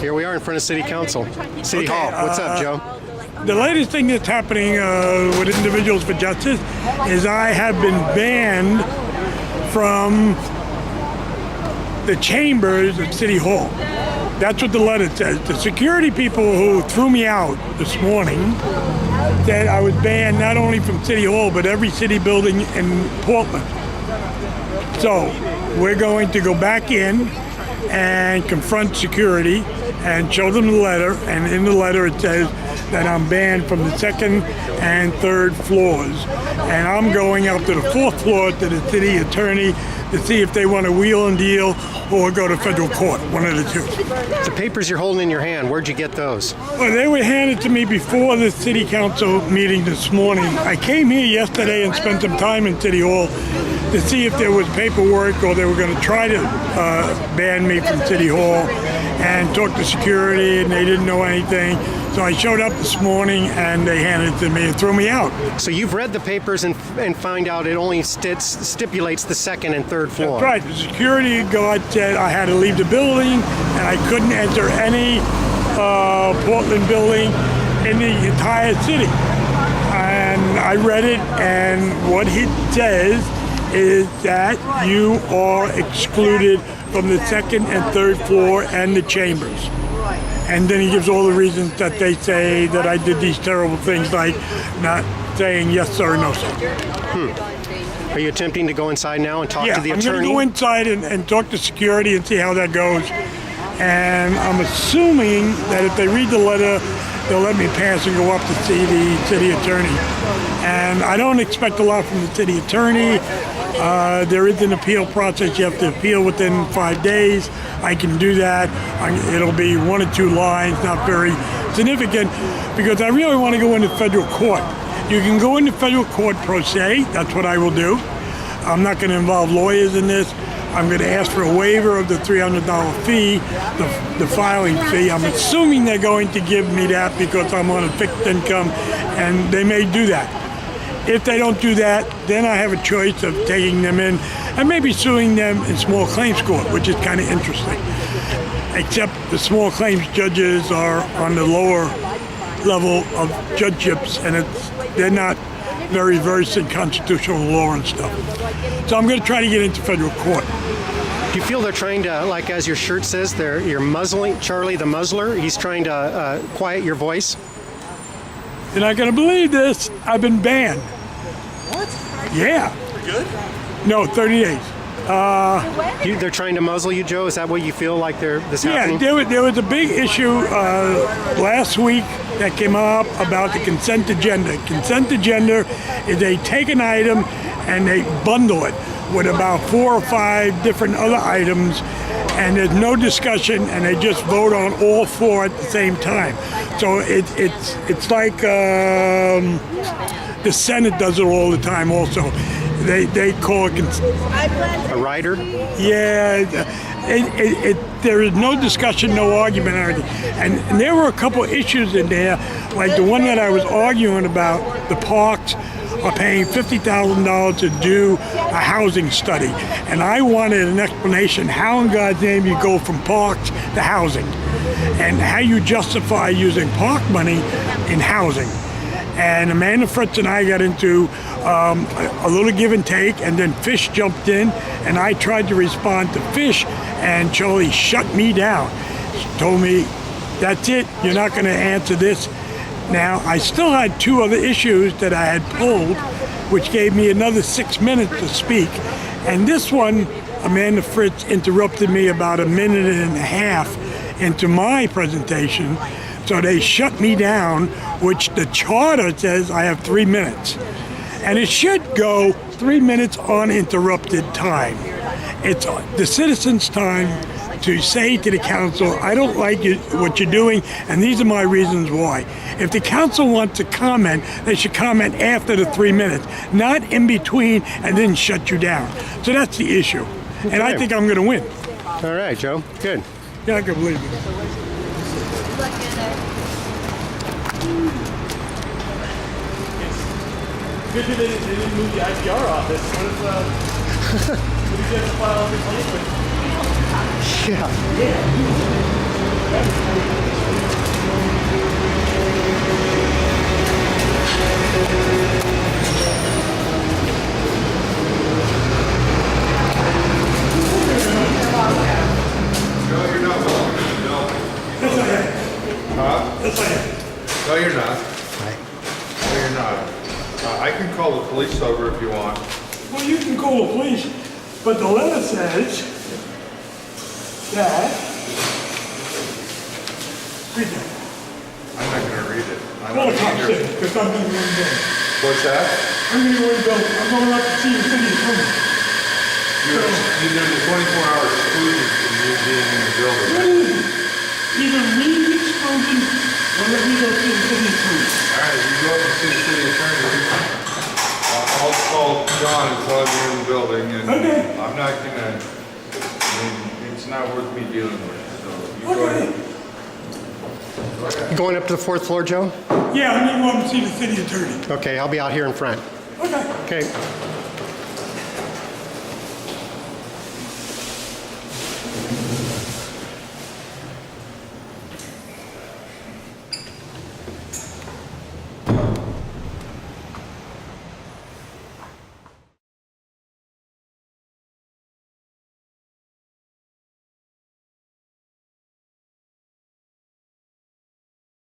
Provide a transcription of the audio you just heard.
Here we are in front of City Council. City Hall. What's up, Joe? The latest thing that's happening with Individuals for Justice is I have been banned from the chambers at City Hall. That's what the letter says. The security people who threw me out this morning said I was banned not only from City Hall, but every city building in Portland. So we're going to go back in and confront security and show them the letter, and in the letter it says that I'm banned from the second and third floors, and I'm going up to the fourth floor to the city attorney to see if they want to wheel and deal or go to federal court, one of the two. The papers you're holding in your hand, where'd you get those? Well, they were handed to me before the city council meeting this morning. I came here yesterday and spent some time in City Hall to see if there was paperwork or they were going to try to ban me from City Hall, and talk to security, and they didn't know anything. So I showed up this morning and they handed it to me and threw me out. So you've read the papers and find out it only stipulates the second and third floor. That's right. The security guard said I had to leave the building and I couldn't enter any Portland building in the entire city. And I read it, and what it says is that you are excluded from the second and third floor and the chambers. And then he gives all the reasons that they say that I did these terrible things, like not saying yes sir or no sir. Are you attempting to go inside now and talk to the attorney? I'm going to go inside and talk to security and see how that goes. And I'm assuming that if they read the letter, they'll let me pass and go up to see the city attorney. And I don't expect a lot from the city attorney. There is an appeal process. You have to appeal within 5 days. I can do that. It'll be 1 or 2 lines, not very significant, because I really want to go into federal court. You can go into federal court pro se. That's what I will do. I'm not going to involve lawyers in this. I'm going to ask for a waiver of the $300 fee, the filing fee. I'm assuming they're going to give me that because I'm on a fixed income, and they may do that. If they don't do that, then I have a choice of taking them in and maybe suing them in small claims court, which is kind of interesting. Except the small claims judges are on the lower level of judgeships, and they're not very versed in constitutional law and stuff. So I'm going to try to get into federal court. Do you feel they're trying to, like as your shirt says, you're muzzling Charlie the Muzzler? He's trying to quiet your voice? You're not going to believe this. I've been banned. What? Yeah. For good? No, 30 days. They're trying to muzzle you, Joe? Is that what you feel like this happening? Yeah, there was a big issue last week that came up about the consent agenda. Consent agenda is they take an item and they bundle it with about 4 or 5 different other items, and there's no discussion, and they just vote on all 4 at the same time. So it's like the Senate does it all the time also. They call it a rider? Yeah, there is no discussion, no argument or anything. And there were a couple of issues in there, like the one that I was arguing about, the parks are paying $50,000 to do a housing study. And I wanted an explanation how in God's name you go from parks to housing, and how you justify using park money in housing. And Amanda Fritz and I got into a little give and take, and then Fish jumped in, and I tried to respond to Fish, and Charlie shut me down. She told me, that's it, you're not going to answer this. Now, I still had 2 other issues that I had pulled, which gave me another 6 minutes to speak. And this one, Amanda Fritz interrupted me about 1.5 minutes into my presentation. So they shut me down, which the charter says I have 3 minutes. And it should go 3 minutes uninterrupted time. It's the citizens' time to say to the council, I don't like what you're doing, and these are my reasons why. If the council wants to comment, they should comment after the 3 minutes, not in between and then shut you down. So that's the issue. Okay. And I think I'm going to win. All right, Joe. Good. Yeah, I can believe it. Good thing they didn't move the IPR office. What if you have to file a complaint with? Yeah. No, you're not welcome to the building. Yes, I am. Huh? Yes, I am. No, you're not. No, you're not. I can call the police over if you want. Well, you can call the police, but the letter says that. Read that. I'm not gonna read it. I Call don't the cops either. in, because I'm going to go in building. What's that? I'm going to go in building. I'm going up to see the city attorney. You're there's a 24-hour exclusion from you being in the building. Either read the exclusion or let me go see the city attorney. All right, you go up and see the city attorney. I'll call John and tell him you're in the building, and Okay. I'm not gonna. I mean, it's not worth me dealing with. So you go Okay. ahead. Going up to the fourth floor, Joe? Yeah, I'm going to go up and see the city attorney. Okay, I'll be out here in front. Okay. Okay.